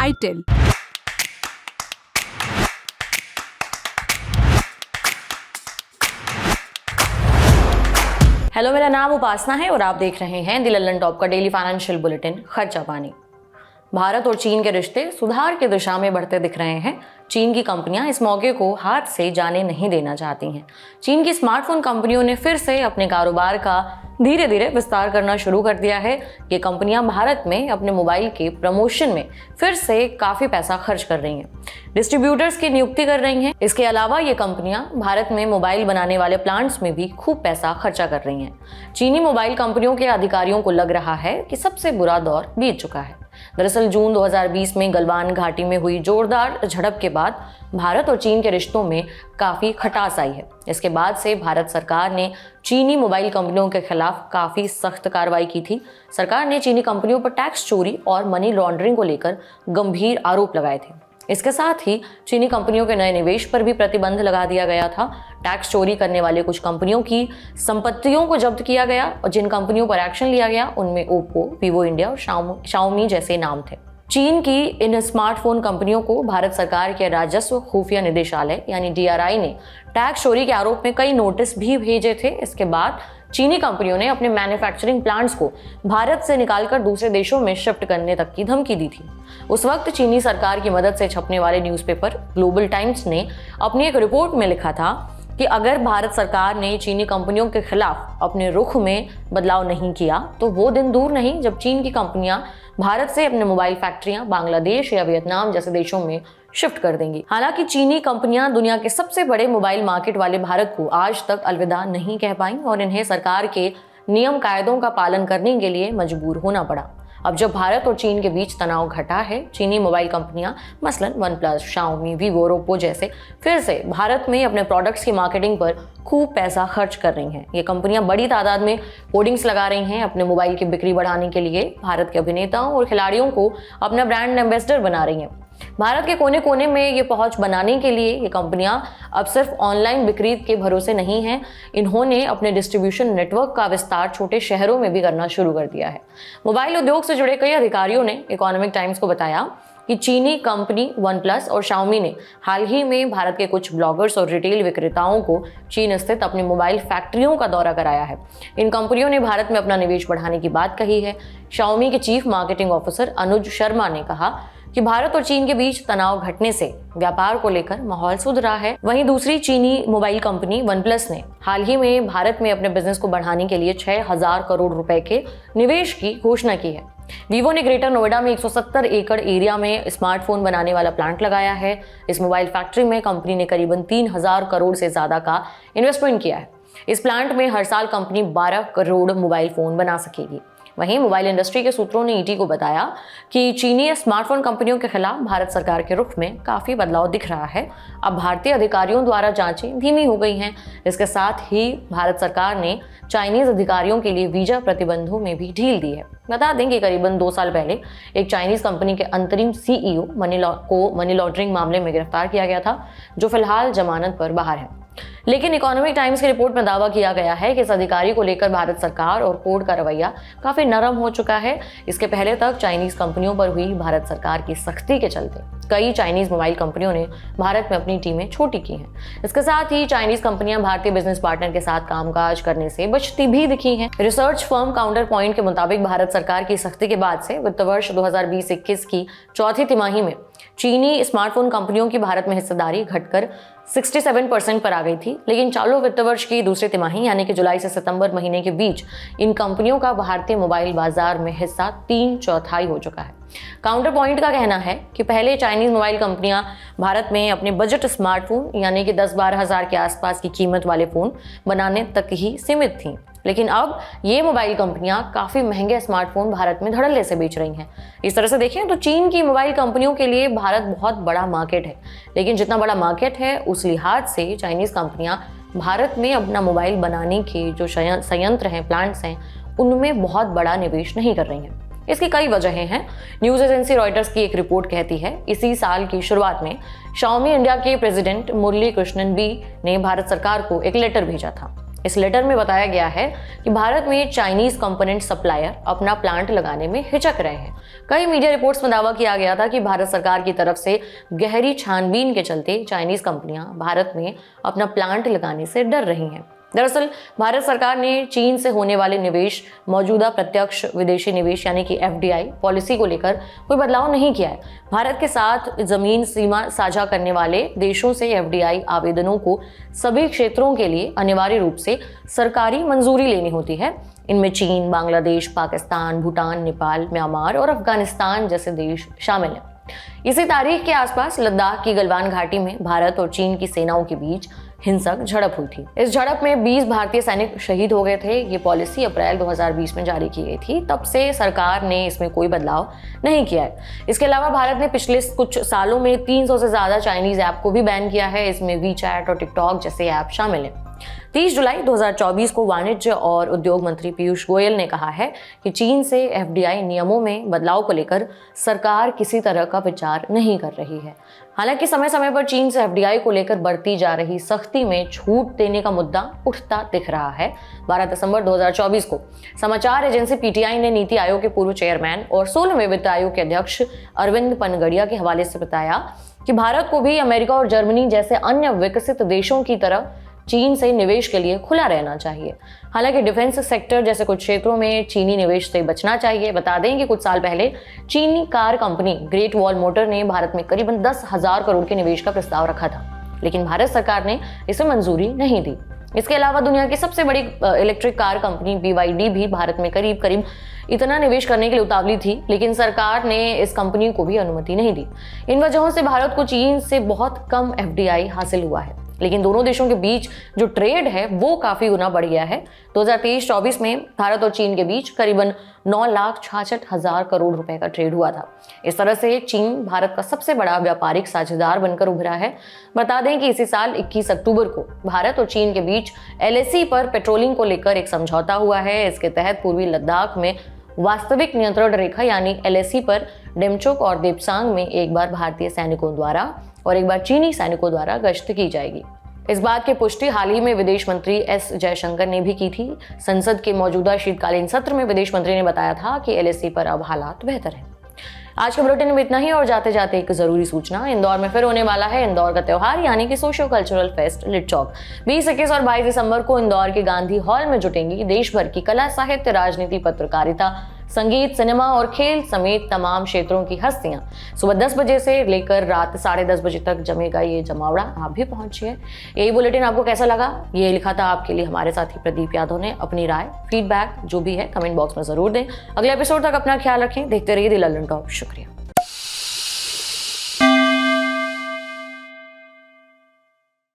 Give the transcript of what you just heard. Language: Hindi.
ITIL। हेलो, मेरा नाम उपासना है और आप देख रहे हैं द लंदन टॉप का डेली फाइनेंशियल बुलेटिन खर्चा पानी। भारत और चीन के रिश्ते सुधार की दिशा में बढ़ते दिख रहे हैं। चीन की कंपनियां इस मौके को हाथ से जाने नहीं देना चाहती हैं। चीन की स्मार्टफोन कंपनियों ने फिर से अपने कारोबार का धीरे धीरे विस्तार करना शुरू कर दिया है। ये कंपनियां भारत में अपने मोबाइल के प्रमोशन में फिर से काफी पैसा खर्च कर रही हैं, डिस्ट्रीब्यूटर्स की नियुक्ति कर रही हैं। इसके अलावा ये कंपनियां भारत में मोबाइल बनाने वाले प्लांट्स में भी खूब पैसा खर्चा कर रही हैं। चीनी मोबाइल कंपनियों के अधिकारियों को लग रहा है कि सबसे बुरा दौर बीत चुका है। दरअसल जून 2020 में गलवान घाटी में हुई जोरदार झड़प के बाद भारत और चीन के रिश्तों में काफी खटास आई है। इसके बाद से भारत सरकार ने चीनी मोबाइल कंपनियों के खिलाफ काफी सख्त कार्रवाई की थी। सरकार ने चीनी कंपनियों पर टैक्स चोरी और मनी लॉन्ड्रिंग को लेकर गंभीर आरोप लगाए थे। इसके साथ ही चीनी कंपनियों के नए निवेश पर भी प्रतिबंध लगा दिया गया था। टैक्स चोरी करने वाले कुछ कंपनियों की संपत्तियों को जब्त किया गया और जिन कंपनियों पर एक्शन लिया गया उनमें ओप्पो, वीवो इंडिया और शाओमी जैसे नाम थे। चीन की इन स्मार्टफोन कंपनियों को भारत सरकार के राजस्व खुफिया निदेशालय यानी DRI ने टैक्स चोरी के आरोप में कई नोटिस भी भेजे थे। इसके बाद चीनी कंपनियों ने अपने मैन्युफैक्चरिंग प्लांट्स को भारत से निकालकर दूसरे देशों में शिफ्ट करने तक की धमकी दी थी। उस वक्त चीनी सरकार की मदद से छपने वाले न्यूज़पेपर ग्लोबल टाइम्स ने अपनी एक रिपोर्ट में लिखा था कि अगर भारत सरकार ने चीनी कंपनियों के खिलाफ अपने रुख में बदलाव नहीं किया तो वो दिन दूर नहीं जब चीन की कंपनियां भारत से अपने मोबाइल फैक्ट्रियां बांग्लादेश या वियतनाम जैसे देशों में शिफ्ट कर देंगी। हालांकि चीनी कंपनियां दुनिया के सबसे बड़े मोबाइल मार्केट वाले भारत को आज तक अलविदा नहीं कह पाई और इन्हें सरकार के नियम कायदों का पालन करने के लिए मजबूर होना पड़ा। अब जब भारत और चीन के बीच तनाव घटा है, चीनी मोबाइल कंपनियां मसलन OnePlus, शाओमी, वीवो, ओप्पो जैसे फिर से भारत में अपने प्रोडक्ट्स की मार्केटिंग पर खूब पैसा खर्च कर रही हैं। ये कंपनियां बड़ी तादाद में होर्डिंग्स लगा रही हैं अपने मोबाइल की बिक्री बढ़ाने के लिए। भारत के अभिनेताओं और खिलाड़ियों को अपना ब्रांड एम्बेसडर बना रही हैं। भारत के कोने कोने में ये पहुंच बनाने के लिए ये कंपनियां अब सिर्फ ऑनलाइन बिक्री के भरोसे नहीं हैं। इन्होंने अपने डिस्ट्रीब्यूशन नेटवर्क का विस्तार छोटे शहरों में भी करना शुरू कर दिया है। मोबाइल उद्योग से जुड़े कई अधिकारियों ने इकोनॉमिक टाइम्स को बताया कि चीनी कंपनी OnePlus और शाओमी ने हाल ही में भारत के कुछ ब्लॉगर्स और रिटेल विक्रेताओं को चीन स्थित अपनी मोबाइल फैक्ट्रियों का दौरा कराया है। इन कंपनियों ने भारत में अपना निवेश बढ़ाने की बात कही है। शाओमी के chief marketing officer Anuj Sharma ने कहा कि भारत और चीन के बीच तनाव घटने से व्यापार को लेकर माहौल सुधरा है। वहीं दूसरी चीनी मोबाइल कंपनी OnePlus ने हाल ही में भारत में अपने बिजनेस को बढ़ाने के लिए 6,000 करोड़ रुपए के निवेश की घोषणा की है। वीवो ने ग्रेटर नोएडा में 170 एकड़ एरिया में स्मार्टफोन बनाने वाला प्लांट लगाया है। इस मोबाइल फैक्ट्री में कंपनी ने करीबन 3,000 करोड़ से ज्यादा का इन्वेस्टमेंट किया है। इस प्लांट में हर साल कंपनी 12 करोड़ मोबाइल फोन बना सकेगी। वहीं मोबाइल इंडस्ट्री के सूत्रों ने ET को बताया कि चीनी स्मार्टफोन कंपनियों के खिलाफ भारत सरकार के रुख में काफी बदलाव दिख रहा है। अब भारतीय अधिकारियों द्वारा जांचें धीमी हो गई हैं। इसके साथ ही भारत सरकार ने चाइनीज अधिकारियों के लिए वीजा प्रतिबंधों में भी ढील दी है। बता दें कि करीबन 2 साल पहले एक चाइनीज कंपनी के अंतरिम CEO को मनी लॉन्ड्रिंग मामले में गिरफ्तार किया गया था, जो फिलहाल जमानत पर बाहर है। लेकिन इकोनॉमिक टाइम्स की रिपोर्ट में दावा किया गया है कि इस अधिकारी को लेकर भारत सरकार और कोर्ट का रवैया काफी नरम हो चुका है। इसके पहले तक चाइनीज कंपनियों पर हुई भारत सरकार की सख्ती के चलते कई चाइनीज मोबाइल कंपनियों ने भारत में अपनी टीमें छोटी की हैं। इसके साथ ही चाइनीज कंपनियां भारतीय बिजनेस पार्टनर के साथ कामकाज करने से बचती भी दिखी हैं। रिसर्च फर्म काउंटर पॉइंट के मुताबिक भारत सरकार की सख्ती के बाद से वित्त वर्ष 2020-21 की चौथी तिमाही में चीनी स्मार्टफोन कंपनियों की भारत में हिस्सेदारी घटकर 67% पर आ गई थी। लेकिन चालू वित्त वर्ष की दूसरी तिमाही यानी कि जुलाई से सितंबर महीने के बीच इन कंपनियों का भारतीय मोबाइल बाजार में हिस्सा 3/4 हो चुका है। काउंटर पॉइंट का कहना है कि पहले चाइनीज मोबाइल कंपनियां भारत में अपने बजट स्मार्टफोन यानी कि 10-12 हज़ार के आसपास की कीमत वाले फोन बनाने तक ही सीमित थीं। लेकिन अब ये मोबाइल कंपनियां काफी महंगे स्मार्टफोन भारत में धड़ल्ले से बेच रही हैं। इस तरह से देखें तो चीन की मोबाइल कंपनियों के लिए भारत बहुत बड़ा मार्केट है, लेकिन जितना बड़ा मार्केट है उस लिहाज से चाइनीज कंपनियां भारत में अपना मोबाइल बनाने के जो संयंत्र हैं, प्लांट्स हैं, उनमें बहुत बड़ा निवेश नहीं कर रही हैं। इसकी कई वजहें हैं। न्यूज़ एजेंसी रॉयटर्स की एक रिपोर्ट कहती है इसी साल की शुरुआत में शाओमी इंडिया के प्रेसिडेंट मुरली कृष्णन बी ने भारत सरकार को एक लेटर भेजा था। इस लेटर में बताया गया है कि भारत में चाइनीज कंपोनेंट सप्लायर अपना प्लांट लगाने में हिचक रहे हैं। कई मीडिया रिपोर्ट्स में दावा किया गया था कि भारत सरकार की तरफ से गहरी छानबीन के चलते चाइनीज कंपनियां भारत में अपना प्लांट लगाने से डर रही हैं। दरअसल भारत सरकार ने चीन से होने वाले निवेश, मौजूदा प्रत्यक्ष विदेशी निवेश यानी कि FDI पॉलिसी को लेकर कोई बदलाव नहीं किया है। भारत के साथ जमीन सीमा साझा करने वाले देशों से FDI आवेदनों को सभी क्षेत्रों के लिए अनिवार्य रूप से सरकारी मंजूरी लेनी होती है। इनमें चीन, बांग्लादेश, पाकिस्तान, भूटान, नेपाल, म्यांमार और अफगानिस्तान जैसे देश शामिल हैं। इसी तारीख के आसपास लद्दाख की गलवान घाटी में भारत और चीन की सेनाओं के बीच हिंसक झड़प हुई थी। इस झड़प में 20 भारतीय सैनिक शहीद हो गए थे। ये पॉलिसी अप्रैल 2020 में जारी की गई थी। तब से सरकार ने इसमें कोई बदलाव नहीं किया है। इसके अलावा भारत ने पिछले कुछ सालों में 300 से ज्यादा चाइनीज ऐप को भी बैन किया है। इसमें वीचैट और टिकटॉक जैसे ऐप शामिल हैं। 30 जुलाई 2024 को वाणिज्य और उद्योग मंत्री पीयूष गोयल ने कहा है कि चीन से FDI नियमों में बदलाव को लेकर सरकार किसी तरह का विचार नहीं कर रही है। हालांकि समय समय पर चीन से FDI को लेकर बढ़ती जा रही सख्ती में छूट देने का मुद्दा उठता दिख रहा है। 12 दिसंबर 2024 को समाचार एजेंसी PTI ने नीति आयोग के पूर्व चेयरमैन और 16वें वित्त आयोग के अध्यक्ष अरविंद पनगड़िया के हवाले से बताया कि भारत को भी अमेरिका और जर्मनी जैसे अन्य विकसित देशों की तरह चीन से निवेश के लिए खुला रहना चाहिए। हालांकि डिफेंस सेक्टर जैसे कुछ क्षेत्रों में चीनी निवेश से बचना चाहिए। बता दें कि कुछ साल पहले चीनी car company great wall motor ने भारत में करीबन 10,000 करोड़ के निवेश का प्रस्ताव रखा था, लेकिन भारत सरकार ने इसे मंजूरी नहीं दी। इसके अलावा दुनिया की सबसे बड़ी इलेक्ट्रिक कार कंपनी BYD भी भारत में करीब इतना निवेश करने के लिए उतावली थी, लेकिन सरकार ने इस कंपनी को भी अनुमति नहीं दी। इन वजहों से भारत को चीन से बहुत कम FDI हासिल हुआ है, लेकिन दोनों देशों के बीच जो ट्रेड है वो काफी गुना बढ़ गया है। 2023-24 में भारत और चीन के बीच करीबन 9,66,000 करोड़ रुपए का ट्रेड हुआ था। इस तरह से चीन भारत का सबसे बड़ा व्यापारिक साझेदार बनकर उभरा है। बता दें कि इसी साल 21 अक्टूबर को भारत और चीन के बीच LAC पर पेट्रोलिंग को लेकर एक समझौता हुआ है। इसके तहत पूर्वी लद्दाख में वास्तविक नियंत्रण रेखा यानी LAC पर डेमचोक और देपसांग में एक बार भारतीय सैनिकों द्वारा और एक बार चीनी सैनिकों द्वारा गश्त की जाएगी। इस बात की पुष्टि हाल ही में विदेश मंत्री S जयशंकर ने भी की थी। संसद के मौजूदा शीतकालीन सत्र में विदेश मंत्री ने बताया था कि LAC पर अब हालात बेहतर हैं। आज के बुलेटिन में इतना ही और जाते जाते एक जरूरी सूचना, इंदौर में फिर होने वाला है इंदौर का त्योहार यानी कि सोशो कल्चरल फेस्ट लिटचौक। 20, 21 और 22 दिसंबर को इंदौर के गांधी हॉल में जुटेंगी देश भर की कला, साहित्य, राजनीति, पत्रकारिता, संगीत, सिनेमा और खेल समेत तमाम क्षेत्रों की हस्तियां। सुबह 10 बजे से लेकर रात 10:30 बजे तक जमेगा ये जमावड़ा। आप भी पहुंचिए। यही बुलेटिन आपको कैसा लगा ये लिखा था आपके लिए हमारे साथी प्रदीप यादव ने। अपनी राय, फीडबैक जो भी है कमेंट बॉक्स में जरूर दें। अगले एपिसोड तक अपना ख्याल रखें। देखते रहिए द लल्लन टॉप। शुक्रिया।